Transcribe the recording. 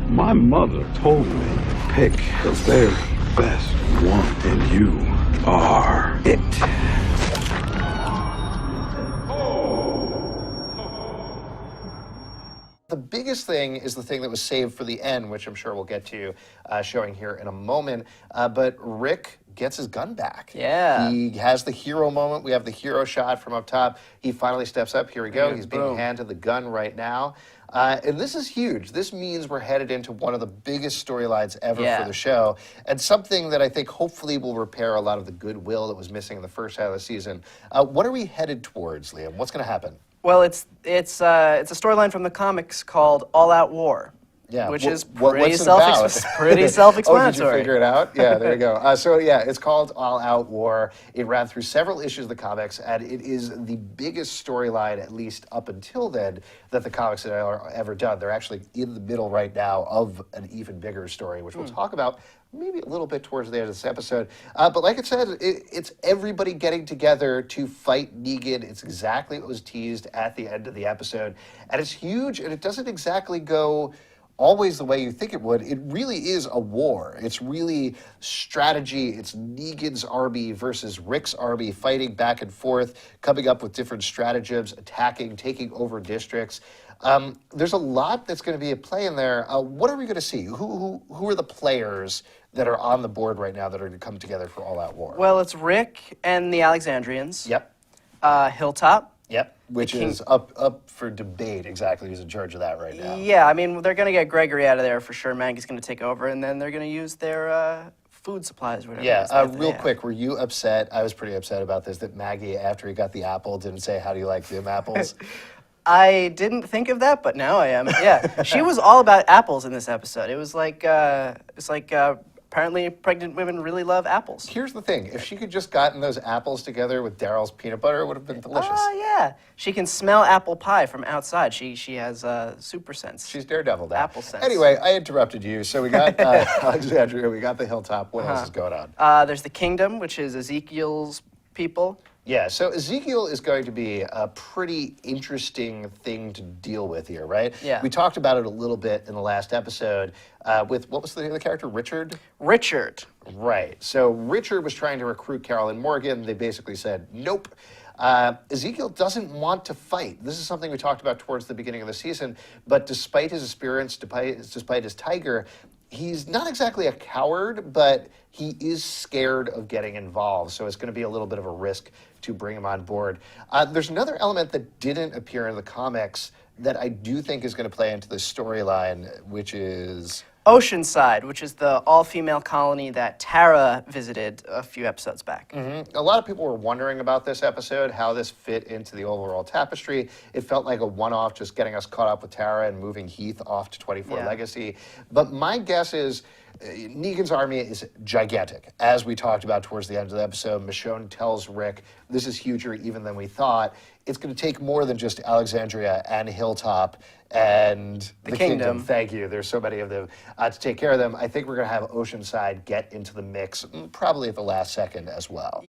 My mother told me, pick the very best one, and you are it. The biggest thing is the thing that was saved for the end, which I'm sure we'll get to showing here in a moment. But Rick gets his gun back. Yeah. He has the hero moment. We have the hero shot from up top. He finally steps up. Here we go. He's being Boom. handed the gun right now. And this is huge. This means we're headed into one of the biggest storylines ever for the show, and something that I think hopefully will repair a lot of the goodwill that was missing in the first half of the season. What are we headed towards, Liam? What's going to happen? Well, it's a storyline from the comics called All Out War. Yeah, Which is what's pretty it about? self-explanatory. Oh, did you figure it out? Yeah, there you go. So yeah, it's called All Out War. It ran through several issues of the comics, and it is the biggest storyline, at least up until then, that the comics had ever done. They're actually in the middle right now of an even bigger story, which we'll talk about maybe a little bit towards the end of this episode. But like I said, it's everybody getting together to fight Negan. It's exactly what was teased at the end of the episode. And it's huge, and it doesn't exactly go always the way you think it would. It really is a war. It's really strategy. It's Negan's army versus Rick's army fighting back and forth, coming up with different stratagems, attacking, taking over districts. There's a lot that's going to be at play in there. What are we going to see? Who are the players that are on the board right now that are going to come together for All Out War? Well, it's Rick and the Alexandrians. Yep. Hilltop. Yep. Which is up for debate exactly who's in charge of that right now. Yeah, I mean, they're going to get Gregory out of there for sure. Maggie's going to take over, and then they're going to use their food supplies or whatever. Yeah, real quick, were you upset? I was pretty upset about this, that Maggie, after he got the apple, didn't say, how do you like them apples? I didn't think of that, but now I am. Yeah, she was all about apples in this episode. It was like, apparently pregnant women really love apples. Here's the thing. If she could just gotten those apples together with Daryl's peanut butter, it would have been delicious. Oh, yeah. She can smell apple pie from outside. She has super sense. She's Daredevil now. Apple sense. Anyway, I interrupted you. So we got Alexandria, we got the Hilltop. What else is going on? There's the Kingdom, which is Ezekiel's people. Yeah, so Ezekiel is going to be a pretty interesting thing to deal with here, right? Yeah. We talked about it a little bit in the last episode with, what was the name of the character, Richard? Richard. Right. So Richard was trying to recruit Carolyn Morgan. They basically said, nope. Ezekiel doesn't want to fight. This is something we talked about towards the beginning of the season, but despite his experience, despite his tiger, he's not exactly a coward, but he is scared of getting involved. So it's going to be a little bit of a risk to bring him on board. There's another element that didn't appear in the comics that I do think is going to play into the storyline, which is Oceanside, which is the all-female colony that Tara visited a few episodes back. A lot of people were wondering about this episode, how this fit into the overall tapestry. It felt like a one-off, just getting us caught up with Tara and moving Heath off to 24 Legacy. But my guess is Negan's army is gigantic. As we talked about towards the end of the episode, Michonne tells Rick, this is huger even than we thought. It's going to take more than just Alexandria and Hilltop and the Kingdom. Thank you. There's so many of them to take care of them. I think we're going to have Oceanside get into the mix, probably at the last second as well.